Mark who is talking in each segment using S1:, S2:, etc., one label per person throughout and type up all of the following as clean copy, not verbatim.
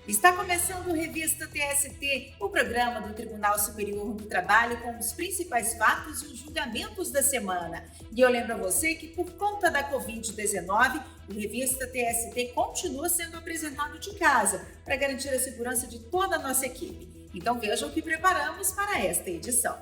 S1: Está começando o Revista TST, o programa do Tribunal Superior do Trabalho com os principais fatos e os julgamentos da semana. E eu lembro a você que, por conta da Covid-19, o Revista TST continua sendo apresentado de casa para garantir a segurança de toda a nossa equipe. Então vejam o que preparamos para esta edição.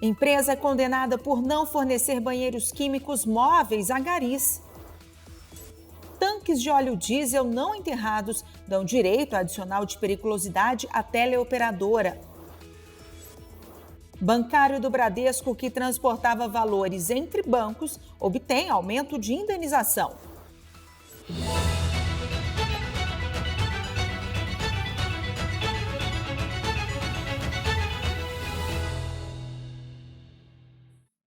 S2: Empresa condenada por não fornecer banheiros químicos móveis a garis. Tanques de óleo diesel não enterrados dão direito adicional de periculosidade à teleoperadora. Bancário do Bradesco que transportava valores entre bancos obtém aumento de indenização.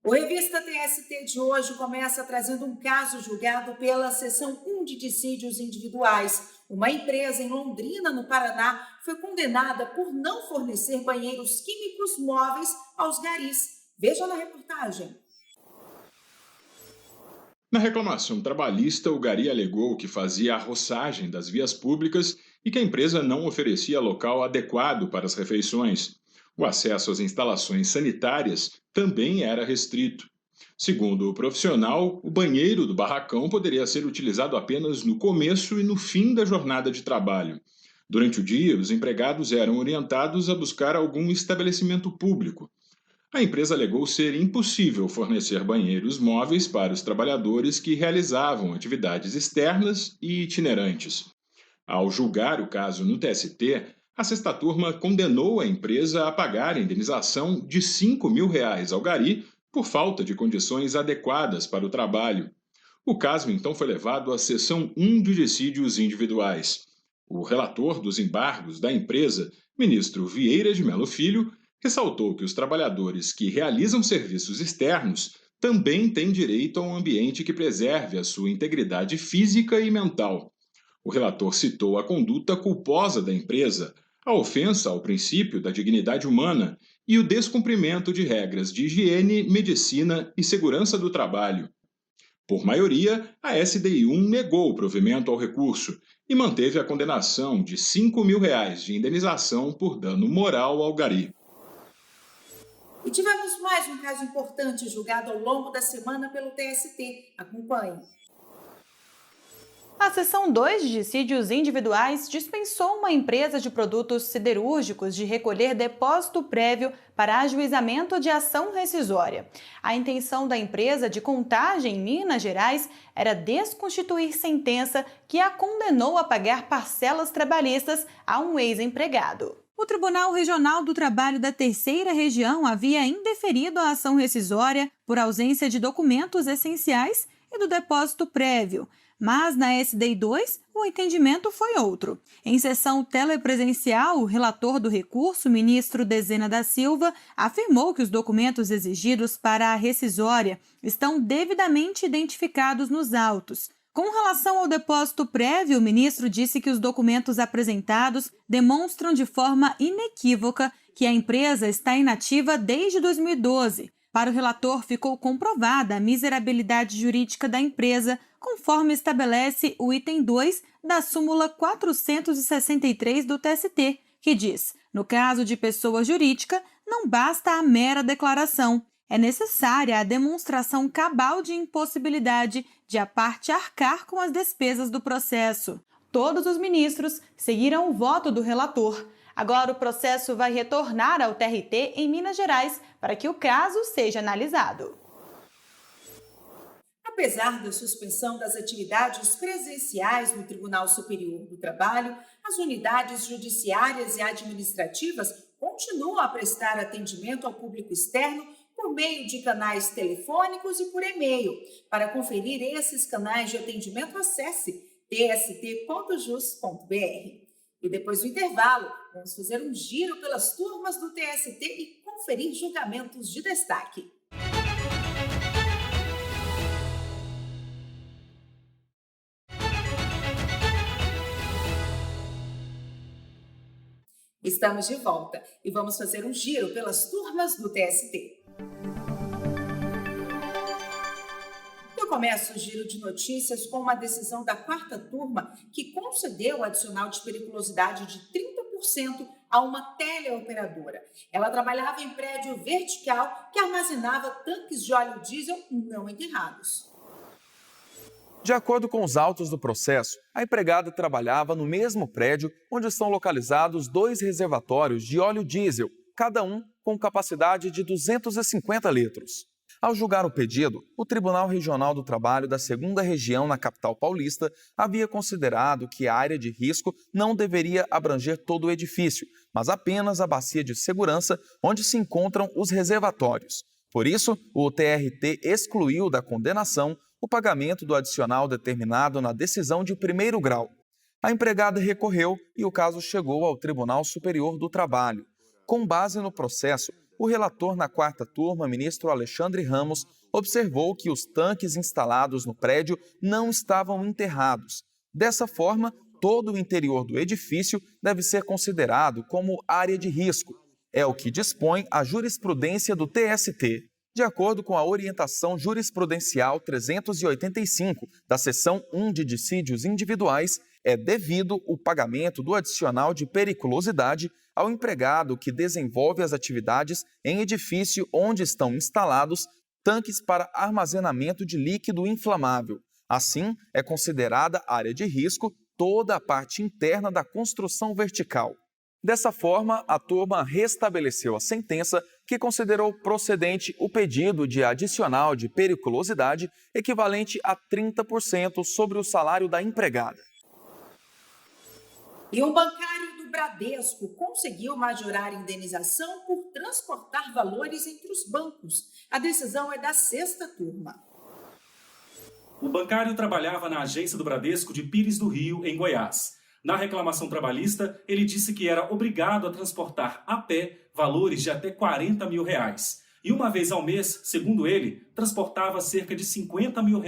S1: O Revista TST de hoje começa trazendo um caso julgado pela Seção 1 de Dissídios Individuais. Uma empresa em Londrina, no Paraná, foi condenada por não fornecer banheiros químicos móveis aos garis. Veja na reportagem.
S3: Na reclamação trabalhista, o gari alegou que fazia a roçagem das vias públicas e que a empresa não oferecia local adequado para as refeições. O acesso às instalações sanitárias também era restrito. Segundo o profissional, o banheiro do barracão poderia ser utilizado apenas no começo e no fim da jornada de trabalho. Durante o dia, os empregados eram orientados a buscar algum estabelecimento público. A empresa alegou ser impossível fornecer banheiros móveis para os trabalhadores que realizavam atividades externas e itinerantes. Ao julgar o caso no TST, a sexta turma condenou a empresa a pagar a indenização de R$ 5.000 ao gari por falta de condições adequadas para o trabalho. O caso, então, foi levado à Seção 1 de Dissídios Individuais. O relator dos embargos da empresa, ministro Vieira de Mello Filho, ressaltou que os trabalhadores que realizam serviços externos também têm direito a um ambiente que preserve a sua integridade física e mental. O relator citou a conduta culposa da empresa, a ofensa ao princípio da dignidade humana e o descumprimento de regras de higiene, medicina e segurança do trabalho. Por maioria, a SDI1 negou o provimento ao recurso e manteve a condenação de R$ 5.000 de indenização por dano moral ao gari.
S1: E tivemos mais um caso importante julgado ao longo da semana pelo TST. Acompanhe.
S4: A Seção 2 de Dissídios Individuais dispensou uma empresa de produtos siderúrgicos de recolher depósito prévio para ajuizamento de ação rescisória. A intenção da empresa de Contagem, em Minas Gerais, era desconstituir sentença que a condenou a pagar parcelas trabalhistas a um ex-empregado. O Tribunal Regional do Trabalho da Terceira Região havia indeferido a ação rescisória por ausência de documentos essenciais e do depósito prévio. Mas na SDI 2, o entendimento foi outro. Em sessão telepresencial, o relator do recurso, ministro Dezena da Silva, afirmou que os documentos exigidos para a rescisória estão devidamente identificados nos autos. Com relação ao depósito prévio, o ministro disse que os documentos apresentados demonstram de forma inequívoca que a empresa está inativa desde 2012. Para o relator, ficou comprovada a miserabilidade jurídica da empresa, conforme estabelece o item 2 da súmula 463 do TST, que diz: no caso de pessoa jurídica, não basta a mera declaração. É necessária a demonstração cabal de impossibilidade de a parte arcar com as despesas do processo. Todos os ministros seguiram o voto do relator. Agora o processo vai retornar ao TRT em Minas Gerais para que o caso seja analisado.
S1: Apesar da suspensão das atividades presenciais no Tribunal Superior do Trabalho, as unidades judiciárias e administrativas continuam a prestar atendimento ao público externo por meio de canais telefônicos e por e-mail. Para conferir esses canais de atendimento, acesse tst.jus.br. E depois do intervalo, vamos fazer um giro pelas turmas do TST e conferir julgamentos de destaque. Estamos de volta e vamos fazer um giro pelas turmas do TST. começo o giro de notícias com uma decisão da quarta turma que concedeu o adicional de periculosidade de 30% a uma teleoperadora. Ela trabalhava em prédio vertical que armazenava tanques de óleo diesel não enterrados.
S5: De acordo com os autos do processo, a empregada trabalhava no mesmo prédio onde estão localizados 2 reservatórios de óleo diesel, cada um com capacidade de 250 litros. Ao julgar o pedido, o Tribunal Regional do Trabalho da 2ª Região na capital paulista havia considerado que a área de risco não deveria abranger todo o edifício, mas apenas a bacia de segurança onde se encontram os reservatórios. Por isso, o TRT excluiu da condenação o pagamento do adicional determinado na decisão de 1º grau. A empregada recorreu e o caso chegou ao Tribunal Superior do Trabalho. Com base no processo, o relator na quarta turma, ministro Alexandre Ramos, observou que os tanques instalados no prédio não estavam enterrados. Dessa forma, todo o interior do edifício deve ser considerado como área de risco. É o que dispõe a jurisprudência do TST. De acordo com a orientação jurisprudencial 385 da seção 1 de dissídios individuais, é devido o pagamento do adicional de periculosidade ao empregado que desenvolve as atividades em edifício onde estão instalados tanques para armazenamento de líquido inflamável. Assim, é considerada área de risco toda a parte interna da construção vertical. Dessa forma, a turma restabeleceu a sentença que considerou procedente o pedido de adicional de periculosidade equivalente a 30% sobre o salário da empregada.
S1: E um bancário do Bradesco conseguiu majorar a indenização por transportar valores entre os bancos. A decisão é da 6ª turma.
S6: O bancário trabalhava na agência do Bradesco de Pires do Rio, em Goiás. Na reclamação trabalhista, ele disse que era obrigado a transportar a pé valores de até R$40 mil. E uma vez ao mês, segundo ele, transportava cerca de R$50 mil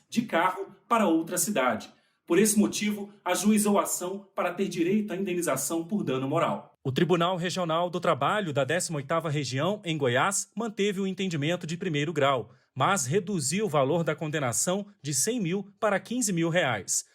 S6: de carro para outra cidade. Por esse motivo, ajuizou a ação para ter direito à indenização por dano moral. O Tribunal Regional do Trabalho da 18ª Região, em Goiás, manteve o entendimento de 1º grau, mas reduziu o valor da condenação de R$100 mil para R$15 mil.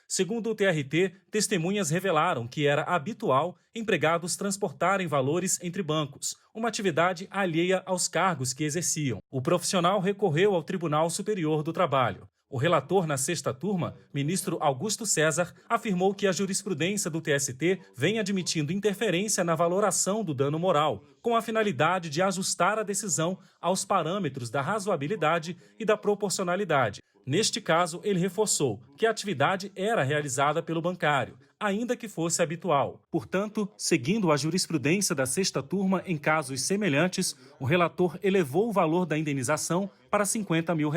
S6: Segundo o TRT, testemunhas revelaram que era habitual empregados transportarem valores entre bancos, uma atividade alheia aos cargos que exerciam. O profissional recorreu ao Tribunal Superior do Trabalho. O relator na 6ª turma, ministro Augusto César, afirmou que a jurisprudência do TST vem admitindo interferência na valoração do dano moral, com a finalidade de ajustar a decisão aos parâmetros da razoabilidade e da proporcionalidade. Neste caso, ele reforçou que a atividade era realizada pelo bancário, ainda que fosse habitual. Portanto, seguindo a jurisprudência da 6ª turma em casos semelhantes, o relator elevou o valor da indenização para R$50 mil.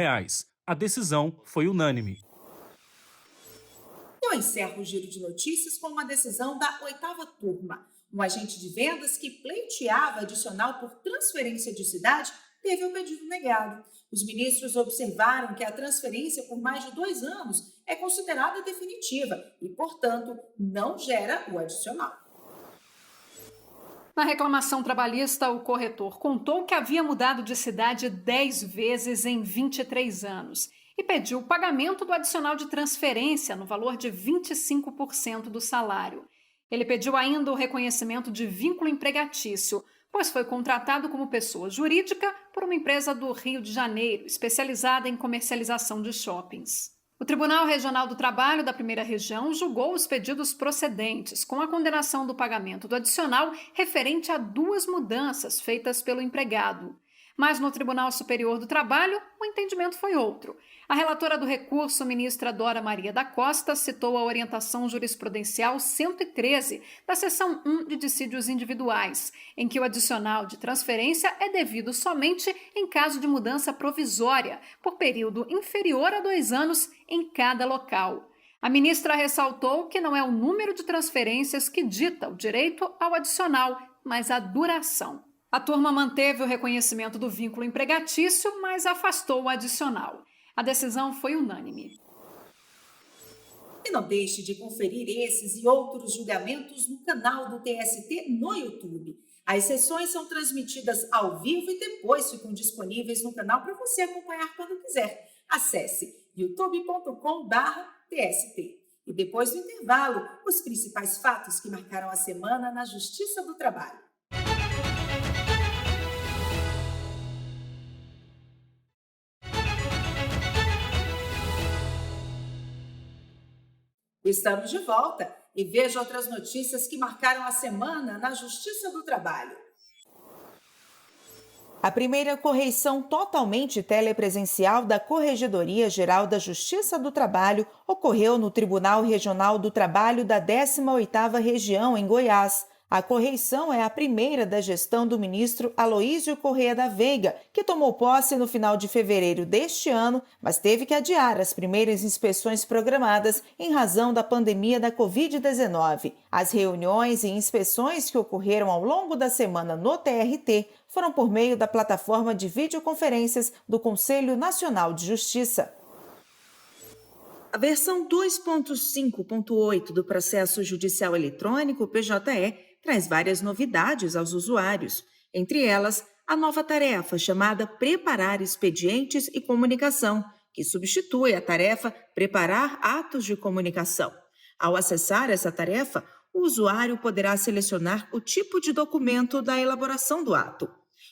S6: A decisão foi unânime.
S1: Eu encerro o giro de notícias com uma decisão da 8ª turma. Um agente de vendas que pleiteava adicional por transferência de cidade teve o pedido negado. Os ministros observaram que a transferência por mais de 2 anos é considerada definitiva e, portanto, não gera o adicional.
S7: Na reclamação trabalhista, o corretor contou que havia mudado de cidade 10 vezes em 23 anos e pediu o pagamento do adicional de transferência no valor de 25% do salário. Ele pediu ainda o reconhecimento de vínculo empregatício, pois foi contratado como pessoa jurídica por uma empresa do Rio de Janeiro, especializada em comercialização de shoppings. O Tribunal Regional do Trabalho da 1ª Região julgou os pedidos procedentes, com a condenação do pagamento do adicional referente a 2 mudanças feitas pelo empregado. Mas no Tribunal Superior do Trabalho, o entendimento foi outro. A relatora do recurso, ministra Dora Maria da Costa, citou a orientação jurisprudencial 113 da seção 1 de dissídios individuais, em que o adicional de transferência é devido somente em caso de mudança provisória, por período inferior a 2 anos em cada local. A ministra ressaltou que não é o número de transferências que dita o direito ao adicional, mas a duração. A turma manteve o reconhecimento do vínculo empregatício, mas afastou o adicional. A decisão foi unânime.
S1: E não deixe de conferir esses e outros julgamentos no canal do TST no YouTube. As sessões são transmitidas ao vivo e depois ficam disponíveis no canal para você acompanhar quando quiser. Acesse youtube.com/TST. E depois do intervalo, os principais fatos que marcaram a semana na Justiça do Trabalho. Estamos de volta e veja outras notícias que marcaram a semana na Justiça do Trabalho.
S2: A primeira correição totalmente telepresencial da Corregedoria Geral da Justiça do Trabalho ocorreu no Tribunal Regional do Trabalho da 18ª Região, em Goiás. A correição é a primeira da gestão do ministro Aloísio Corrêa da Veiga, que tomou posse no final de fevereiro deste ano, mas teve que adiar as primeiras inspeções programadas em razão da pandemia da Covid-19. As reuniões e inspeções que ocorreram ao longo da semana no TRT foram por meio da plataforma de videoconferências do Conselho Nacional de Justiça. A versão 2.5.8 do Processo Judicial Eletrônico, PJE, traz várias novidades aos usuários, entre elas a nova tarefa chamada Preparar Expedientes e Comunicação, que substitui a tarefa Preparar Atos de Comunicação. Ao acessar essa tarefa, o usuário poderá selecionar o tipo de documento da elaboração do ato.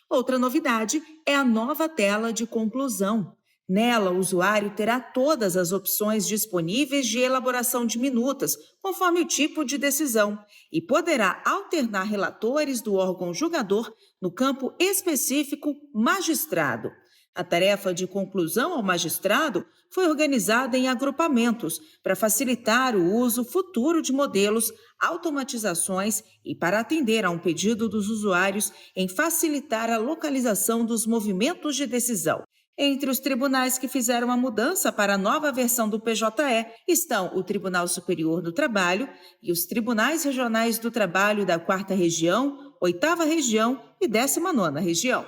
S2: Outra novidade é a nova tela de conclusão. Nela, o usuário terá todas as opções disponíveis de elaboração de minutas, conforme o tipo de decisão, e poderá alternar relatores do órgão julgador no campo específico magistrado. A tarefa de conclusão ao magistrado foi organizada em agrupamentos para facilitar o uso futuro de modelos, automatizações e para atender a um pedido dos usuários em facilitar a localização dos movimentos de decisão. Entre os tribunais que fizeram a mudança para a nova versão do PJE estão o Tribunal Superior do Trabalho e os Tribunais Regionais do Trabalho da 4ª Região, 8ª Região e 19ª Região.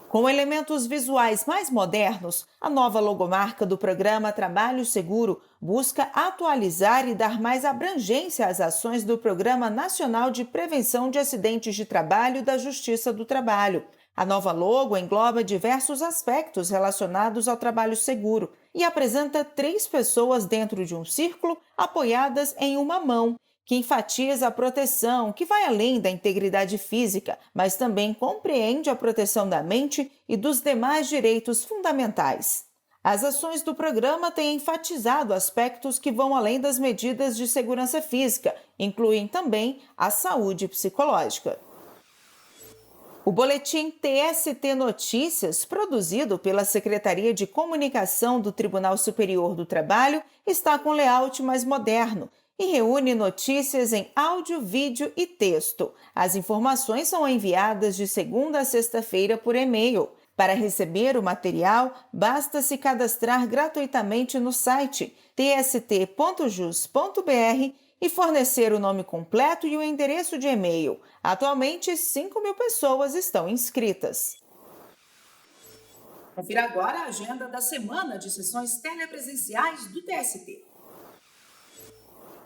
S2: Com elementos visuais mais modernos, a nova logomarca do programa Trabalho Seguro busca atualizar e dar mais abrangência às ações do Programa Nacional de Prevenção de Acidentes de Trabalho da Justiça do Trabalho. A nova logo engloba diversos aspectos relacionados ao trabalho seguro e apresenta 3 pessoas dentro de um círculo apoiadas em uma mão, que enfatiza a proteção, que vai além da integridade física, mas também compreende a proteção da mente e dos demais direitos fundamentais. As ações do programa têm enfatizado aspectos que vão além das medidas de segurança física, incluem também a saúde psicológica. O boletim TST Notícias, produzido pela Secretaria de Comunicação do Tribunal Superior do Trabalho, está com layout mais moderno e reúne notícias em áudio, vídeo e texto. As informações são enviadas de segunda a sexta-feira por e-mail. Para receber o material, basta se cadastrar gratuitamente no site tst.jus.br e fornecer o nome completo e o endereço de e-mail. Atualmente, 5.000 pessoas estão inscritas.
S1: Confira agora a agenda da semana de sessões telepresenciais do TST.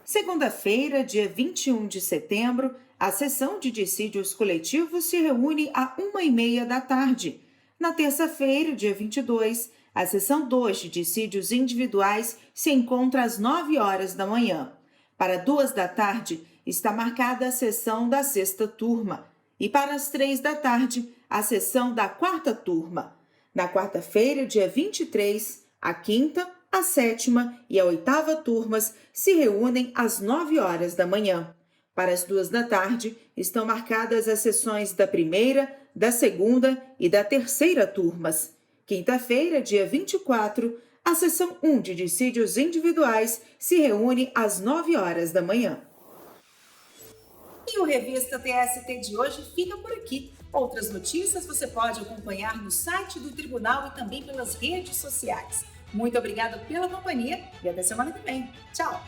S2: Segunda-feira, dia 21 de setembro, a sessão de dissídios coletivos se reúne às 1h30 da tarde. Na terça-feira, dia 22, a sessão 2 de dissídios individuais se encontra às 9 horas da manhã. Para 2 da tarde, está marcada a sessão da 6ª turma e para as 3 da tarde, a sessão da 4ª turma. Na quarta-feira, dia 23, a 5ª, a 7ª e a 8ª turmas se reúnem às 9 horas da manhã. Para as 2 da tarde, estão marcadas as sessões da 1ª, da 2ª e da 3ª turmas. Quinta-feira, dia 24, a sessão 1 de dissídios individuais se reúne às 9 horas da manhã.
S1: E o Revista TST de hoje fica por aqui. Outras notícias você pode acompanhar no site do Tribunal e também pelas redes sociais. Muito obrigada pela companhia e até semana que vem. Tchau!